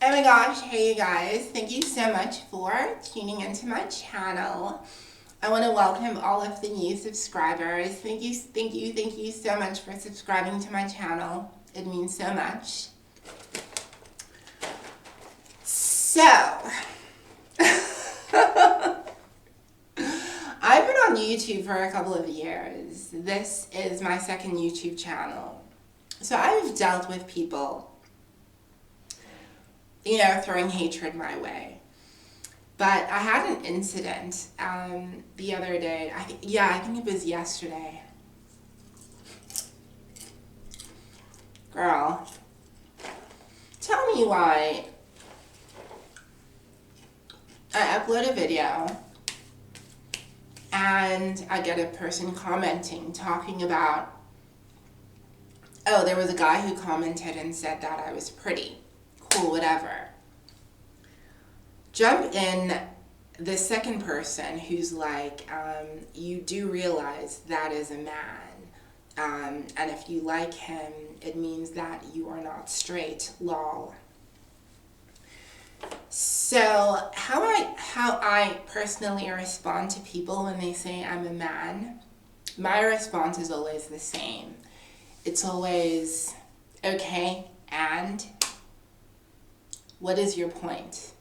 Oh my gosh, hey you guys, thank you so much for tuning into my channel. I want to welcome all of the new subscribers. Thank you so much for subscribing to my channel. It means so much. So, I've been on YouTube for a couple of years. This is my second YouTube channel. So I've dealt with people throwing hatred my way. But I had an incident the other day. I think it was yesterday. Girl, tell me why I upload a video and I get a person commenting, talking about, oh, there was a guy who commented and said that I was pretty. Cool, whatever. Jump in the second person who's like, you do realize that is a man, and if you like him, it means that you are not straight, lol. So how I personally respond to people when they say I'm a man, my response is always the same. It's always, okay, and what is your point?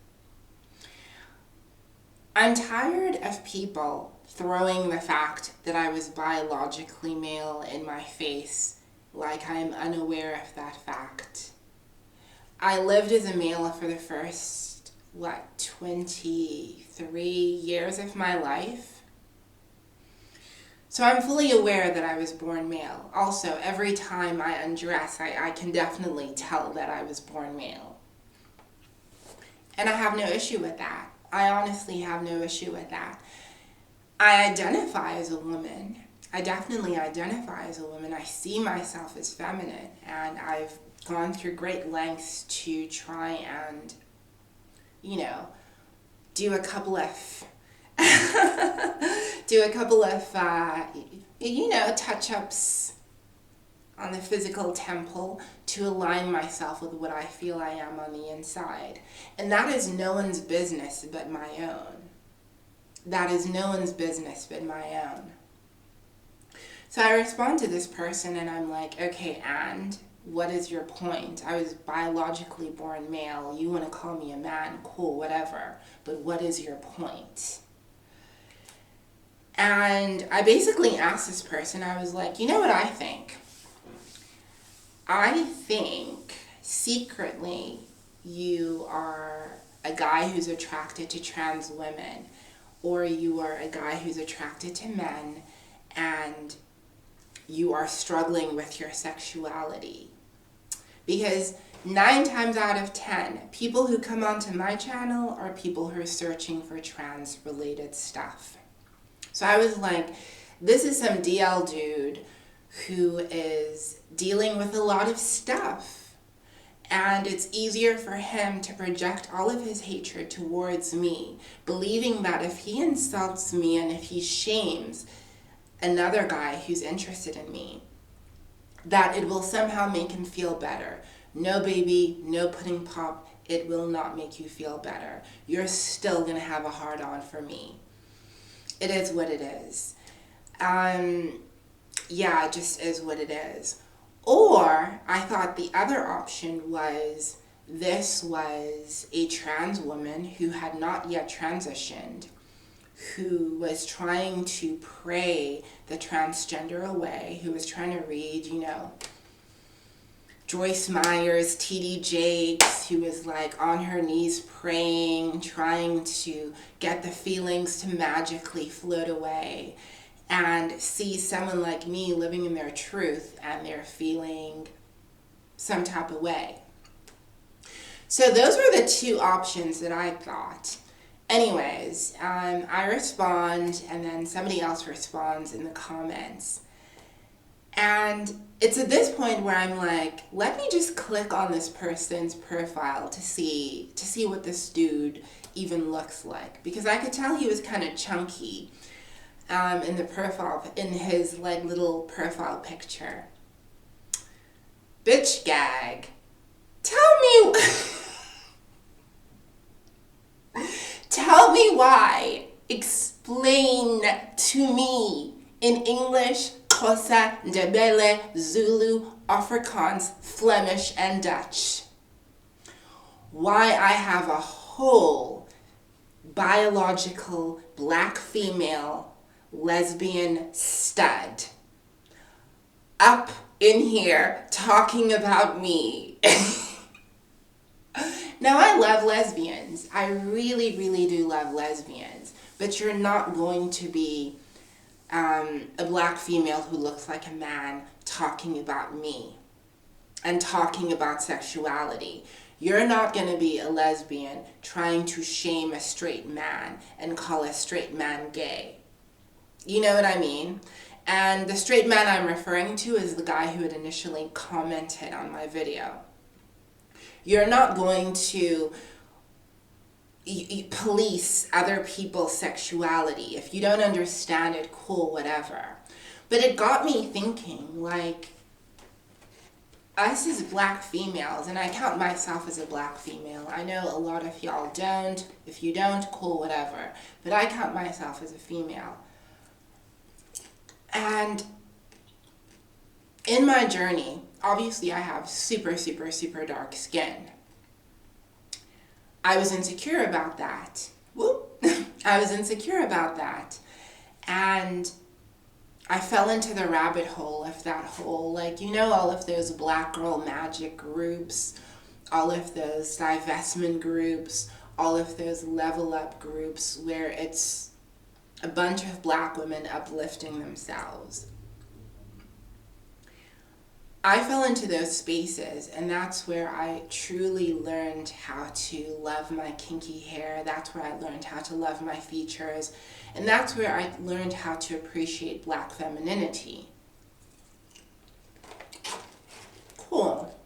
I'm tired of people throwing the fact that I was biologically male in my face like I'm unaware of that fact. I lived as a male for the first, 23 years of my life. So I'm fully aware that I was born male. Also, every time I undress, I can definitely tell that I was born male. And I have no issue with that. I honestly have no issue with that. I identify as a woman. I definitely identify as a woman. I see myself as feminine, and I've gone through great lengths to try and, do a couple of touch-ups on the physical temple to align myself with what I feel I am on the inside. And that is no one's business but my own. That is no one's business but my own. So I respond to this person and I'm like, okay, and what is your point? I was biologically born male. You want to call me a man? Cool, whatever. But what is your point? And I basically asked this person, I was like, you know what I think? I think secretly you are a guy who's attracted to trans women, or you are a guy who's attracted to men, and you are struggling with your sexuality. Because 9 times out of 10, people who come onto my channel are people who are searching for trans-related stuff. So I was like, this is some DL dude who is dealing with a lot of stuff, and it's easier for him to project all of his hatred towards me, believing that if he insults me and if he shames another guy who's interested in me, that it will somehow make him feel better. No baby, no pudding pop, it will not make you feel better. You're still gonna have a hard-on for me. It is what it is. Yeah, it just is what it is. Or I thought the other option was this was a trans woman who had not yet transitioned, who was trying to pray the transgender away, who was trying to read, Joyce Meyer's, T.D. Jakes, who was like on her knees praying, trying to get the feelings to magically float away, and see someone like me living in their truth and they're feeling some type of way. So those were the 2 options that I thought. Anyways, I respond and then somebody else responds in the comments. And it's at this point where I'm like, let me just click on this person's profile to see what this dude even looks like. Because I could tell he was kind of chunky. In the profile, in his little profile picture. Bitch gag. Tell me to me in English, Xhosa, Ndebele, Zulu, Afrikaans, Flemish, and Dutch. Why I have a whole biological black female lesbian stud up in here talking about me. Now, I love lesbians. I really, really do love lesbians. But you're not going to be a black female who looks like a man talking about me and talking about sexuality. You're not going to be a lesbian trying to shame a straight man and call a straight man gay. You know what I mean? And the straight man I'm referring to is the guy who had initially commented on my video. You're not going to police other people's sexuality. If you don't understand it, cool, whatever. But it got me thinking, like, us as black females, and I count myself as a black female. I know a lot of y'all don't. If you don't, cool, whatever. But I count myself as a female. And in my journey, obviously I have super, super, super dark skin. I was insecure about that. Whoop. I was insecure about that. And I fell into the rabbit hole of that whole, like, you know, all of those black girl magic groups, all of those divestment groups, all of those level up groups where it's a bunch of black women uplifting themselves. I fell into those spaces, and that's where I truly learned how to love my kinky hair. That's where I learned how to love my features. And that's where I learned how to appreciate black femininity. Cool.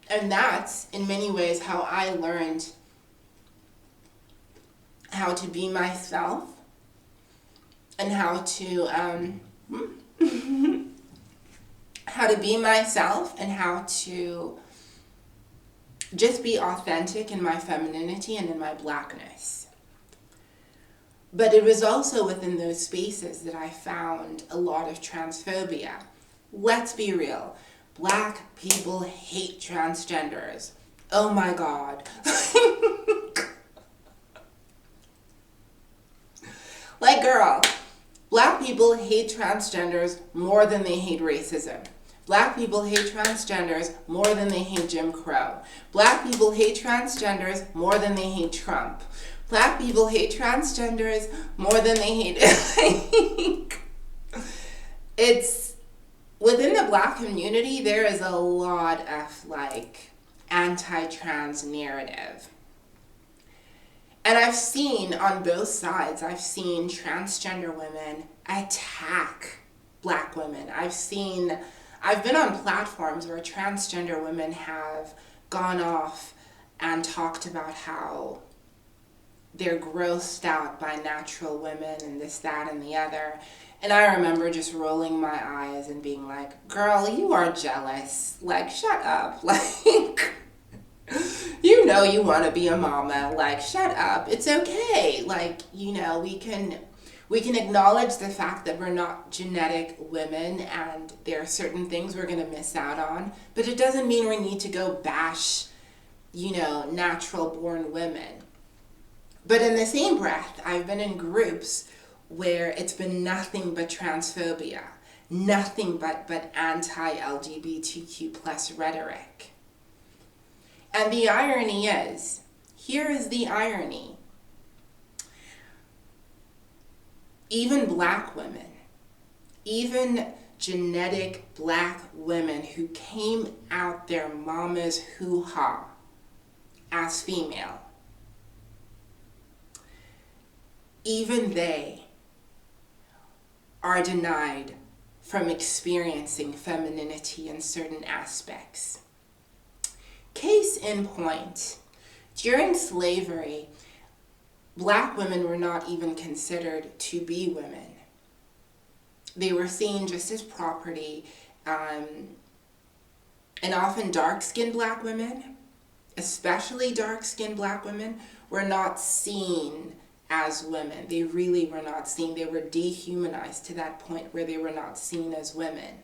And that's, in many ways, how I learned how to be myself and how to be myself and how to just be authentic in my femininity and in my blackness. But it was also within those spaces that I found a lot of transphobia. Let's be real. Black people hate transgenders. Oh my God. Like, girl, black people hate transgenders more than they hate racism. Black people hate transgenders more than they hate Jim Crow. Black people hate transgenders more than they hate Trump. Black people hate transgenders more than they hate... It's... Within the black community, there is a lot of, like, anti-trans narrative. And I've seen on both sides, I've seen transgender women attack black women. I've been on platforms where transgender women have gone off and talked about how they're grossed out by natural women and this, that, and the other. And I remember just rolling my eyes and being like, girl, you are jealous. Like, shut up. Like... You know you want to be a mama, like, shut up. It's okay. Like, you know, we can acknowledge the fact that we're not genetic women and there are certain things we're going to miss out on, but it doesn't mean we need to go bash, you know, natural born women. But in the same breath, I've been in groups where it's been nothing but transphobia, nothing but anti-LGBTQ plus rhetoric. And the irony is, here is the irony. Even black women, even genetic black women who came out their mama's hoo-ha as female, even they are denied from experiencing femininity in certain aspects. Case in point, during slavery, black women were not even considered to be women. They were seen just as property, and often dark-skinned black women, especially dark-skinned black women, were not seen as women. They really were not seen. They were dehumanized to that point where they were not seen as women.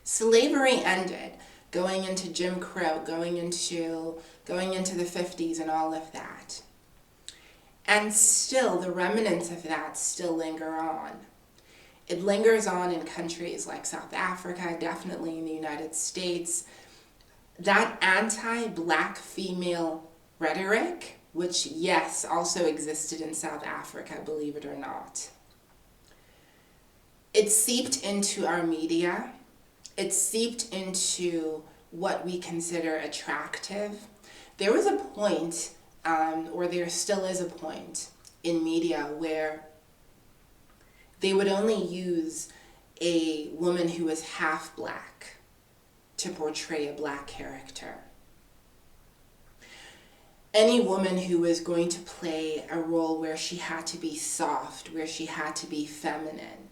Slavery ended, going into Jim Crow, going into the 50s and all of that. And still, the remnants of that still linger on. It lingers on in countries like South Africa, definitely in the United States. That anti-black female rhetoric, which, yes, also existed in South Africa, believe it or not. It seeped into our media. It seeped into what we consider attractive. There was a point, or there still is a point in media where they would only use a woman who was half black to portray a black character. Any woman who was going to play a role where she had to be soft, where she had to be feminine,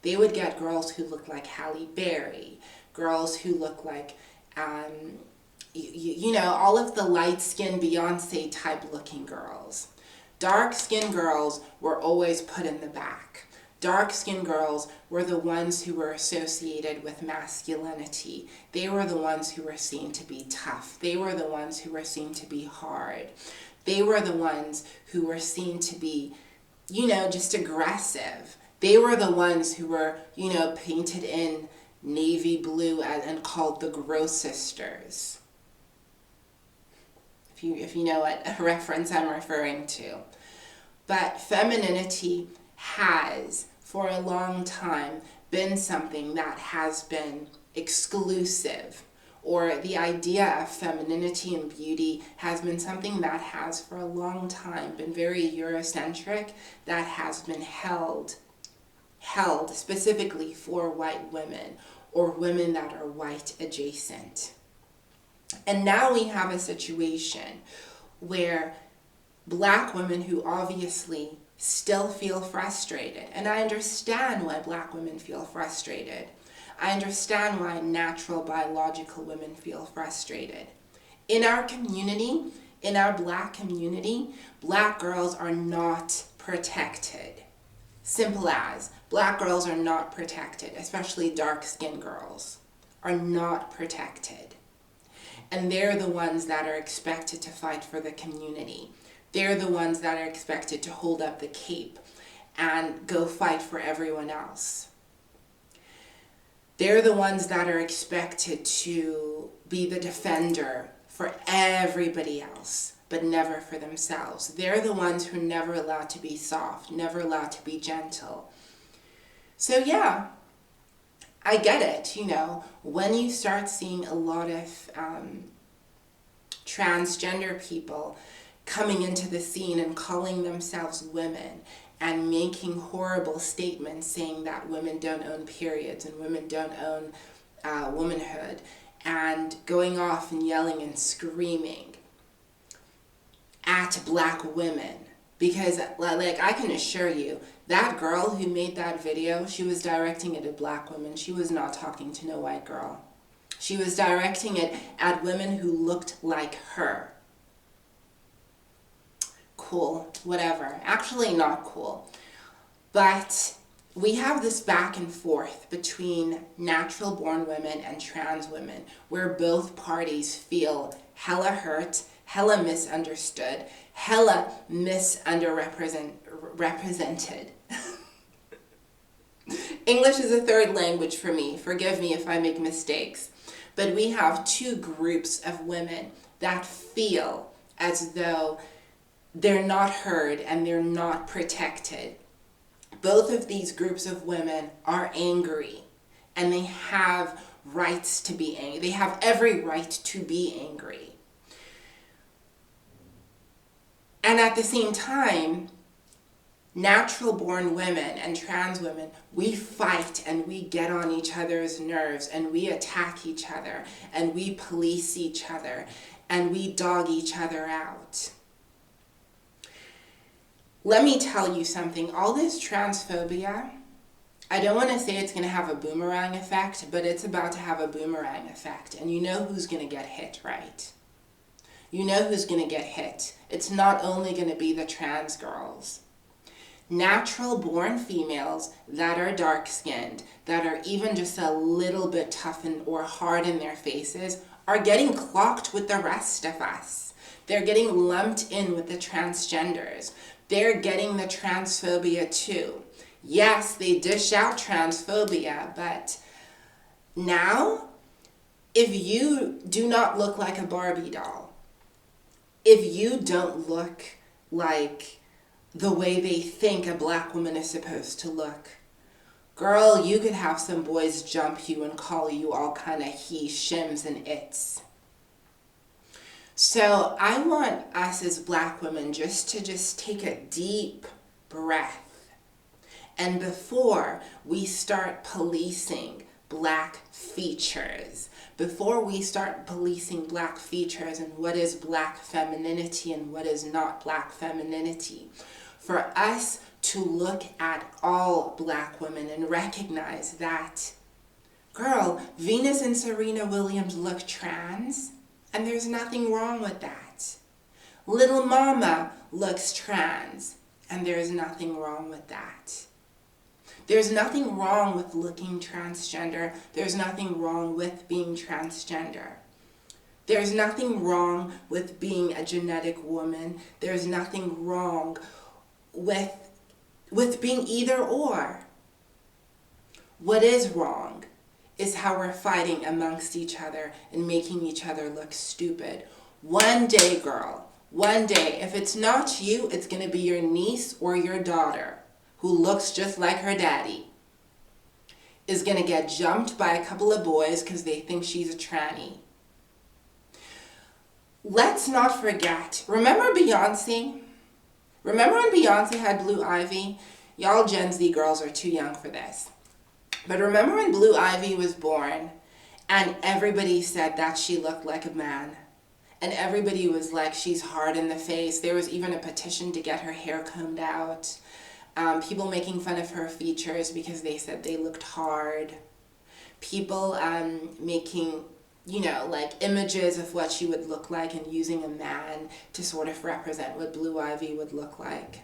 they would get girls who looked like Halle Berry, girls who looked like, all of the light-skinned Beyonce type looking girls. Dark-skinned girls were always put in the back. Dark-skinned girls were the ones who were associated with masculinity. They were the ones who were seen to be tough. They were the ones who were seen to be hard. They were the ones who were seen to be, just aggressive. They were the ones who were, painted in navy blue and called the Gross Sisters. If you know what reference I'm referring to. But femininity has, for a long time, been something that has been exclusive, or the idea of femininity and beauty has been something that has, for a long time, been very Eurocentric, that has been held specifically for white women, or women that are white adjacent. And now we have a situation where black women who obviously still feel frustrated, and I understand why black women feel frustrated. I understand why natural biological women feel frustrated. In our community, in our black community, black girls are not protected. Simple as, black girls are not protected, especially dark-skinned girls are not protected. And they're the ones that are expected to fight for the community. They're the ones that are expected to hold up the cape and go fight for everyone else. They're the ones that are expected to be the defender for everybody else, but never for themselves. They're the ones who are never allowed to be soft, never allowed to be gentle. So yeah, I get it, when you start seeing a lot of transgender people coming into the scene and calling themselves women and making horrible statements saying that women don't own periods and women don't own womanhood, and going off and yelling and screaming at black women. Because, I can assure you, that girl who made that video, she was directing it at black women. She was not talking to no white girl. She was directing it at women who looked like her. Cool, whatever. Actually, not cool. But we have this back and forth between natural-born women and trans women, where both parties feel hella hurt, hella misunderstood, hella represented. English is a third language for me. Forgive me if I make mistakes. But we have two groups of women that feel as though they're not heard and they're not protected. Both of these groups of women are angry, and they have rights to be angry. They have every right to be angry. And at the same time, natural-born women and trans women, we fight and we get on each other's nerves and we attack each other and we police each other and we dog each other out. Let me tell you something. All this transphobia, I don't want to say it's going to have a boomerang effect, but it's about to have a boomerang effect. And you know who's going to get hit, right? you know who's going to get hit. It's not only going to be the trans girls. Natural born females that are dark skinned, that are even just a little bit toughened or hard in their faces, are getting clocked with the rest of us. They're getting lumped in with the transgenders. They're getting the transphobia too. Yes, they dish out transphobia, but now, if you do not look like a Barbie doll, if you don't look like the way they think a black woman is supposed to look, girl, you could have some boys jump you and call you all kind of he, shims, and its. So I want us as black women just to take a deep breath. And before we start policing black features, before we start policing black features and what is black femininity and what is not black femininity, for us to look at all black women and recognize that, girl, Venus and Serena Williams look trans, and there's nothing wrong with that. Little Mama looks trans, and there's nothing wrong with that. There's nothing wrong with looking transgender. There's nothing wrong with being transgender. There's nothing wrong with being a genetic woman. There's nothing wrong with being either or. What is wrong is how we're fighting amongst each other and making each other look stupid. One day, girl, one day, if it's not you, it's going to be your niece or your daughter who looks just like her daddy, is going to get jumped by a couple of boys because they think she's a tranny. Let's not forget, remember Beyonce? Remember when Beyonce had Blue Ivy? Y'all Gen Z girls are too young for this. But remember when Blue Ivy was born and everybody said that she looked like a man? And everybody was like, she's hard in the face. There was even a petition to get her hair combed out. People making fun of her features because they said they looked hard. People making, like images of what she would look like and using a man to sort of represent what Blue Ivy would look like.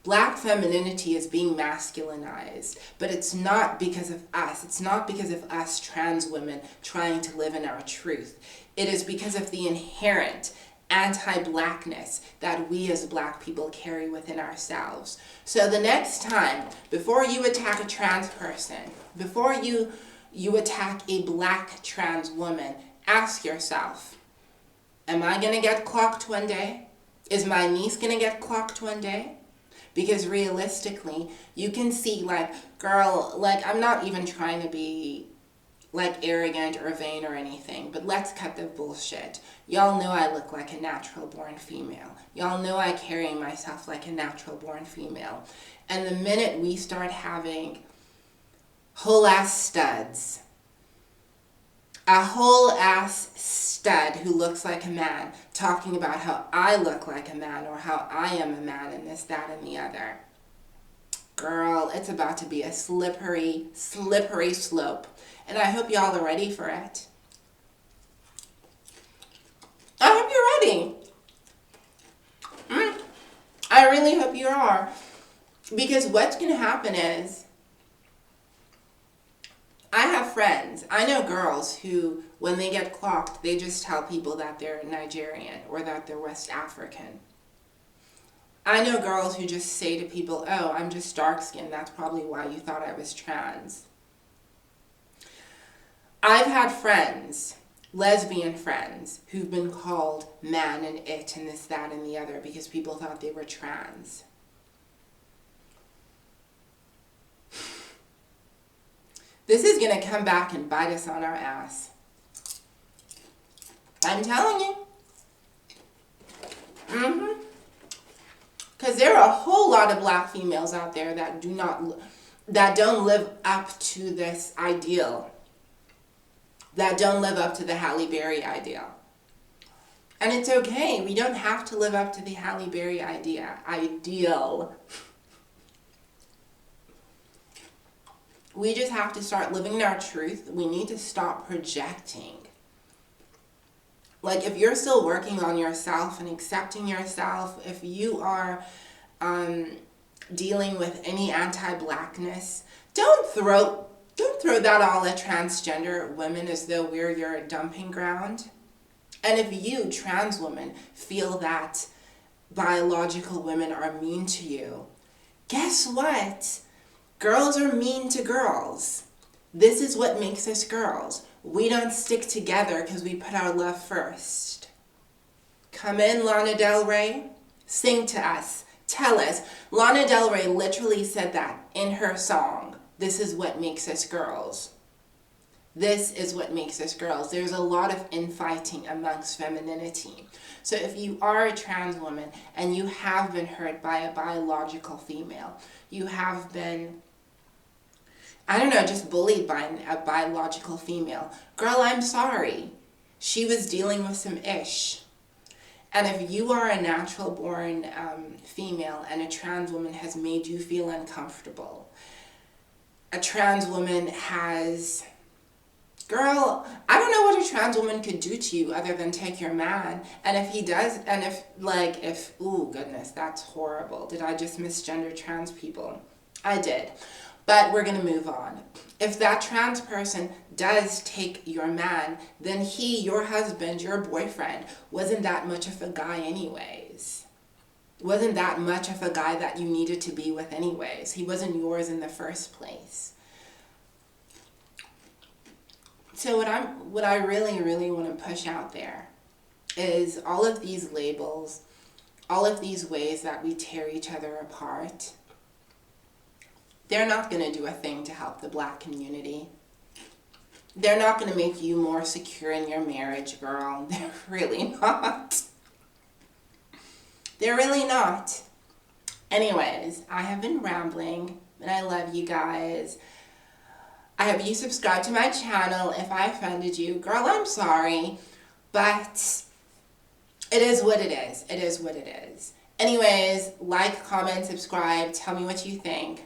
Black femininity is being masculinized, but it's not because of us. It's not because of us trans women trying to live in our truth. It is because of the inherent anti-blackness that we as black people carry within ourselves. So the next time, before you attack a trans person, before you attack a black trans woman, ask yourself, am I going to get clocked one day? Is my niece going to get clocked one day? Because realistically, you can see, girl, I'm not even trying to be arrogant or vain or anything, but let's cut the bullshit. Y'all know I look like a natural born female. Y'all know I carry myself like a natural born female. And the minute we start having whole ass studs, a whole ass stud who looks like a man talking about how I look like a man or how I am a man and this, that, and the other, girl, it's about to be a slippery, slippery slope. And I hope y'all are ready for it. I hope you're ready. I really hope you are. Because what's going to happen is, I have friends, I know girls who, when they get clocked, they just tell people that they're Nigerian or that they're West African. I know girls who just say to people, oh, I'm just dark-skinned, that's probably why you thought I was trans. I've had friends, lesbian friends, who've been called man and it and this, that, and the other because people thought they were trans. This is going to come back and bite us on our ass. I'm telling you. Because there are a whole lot of black females out there that don't live up to this ideal. That don't live up to the Halle Berry ideal. And it's okay. We don't have to live up to the Halle Berry ideal. We just have to start living our truth. We need to stop projecting Like, if you're still working on yourself and accepting yourself, if you are dealing with any anti-blackness, don't throw that all at transgender women as though we're your dumping ground. And if you, trans women, feel that biological women are mean to you, guess what? Girls are mean to girls. This is what makes us girls. We don't stick together because we put our love first. Come in, Lana Del Rey. Sing to us. Tell us. Lana Del Rey literally said that in her song. This is what makes us girls. This is what makes us girls. There's a lot of infighting amongst femininity. So if you are a trans woman and you have been hurt by a biological female, you have been, I don't know, just bullied by a biological female, girl, I'm sorry. She was dealing with some ish. And if you are a natural born female and a trans woman has made you feel uncomfortable, a trans woman has, girl, I don't know what a trans woman could do to you other than take your man. And if he does, and ooh, goodness, that's horrible. Did I just misgender trans people? I did. But we're going to move on. If that trans person does take your man, then he, your husband, your boyfriend, wasn't that much of a guy anyways. Wasn't that much of a guy that you needed to be with anyways. He wasn't yours in the first place. So what I really, really want to push out there is all of these labels, all of these ways that we tear each other apart. They're not going to do a thing to help the Black community. They're not going to make you more secure in your marriage, girl. They're really not. They're really not. Anyways, I have been rambling, and I love you guys. I hope you subscribe to my channel. If I offended you, girl, I'm sorry. But it is what it is. It is what it is. Anyways, like, comment, subscribe. Tell me what you think.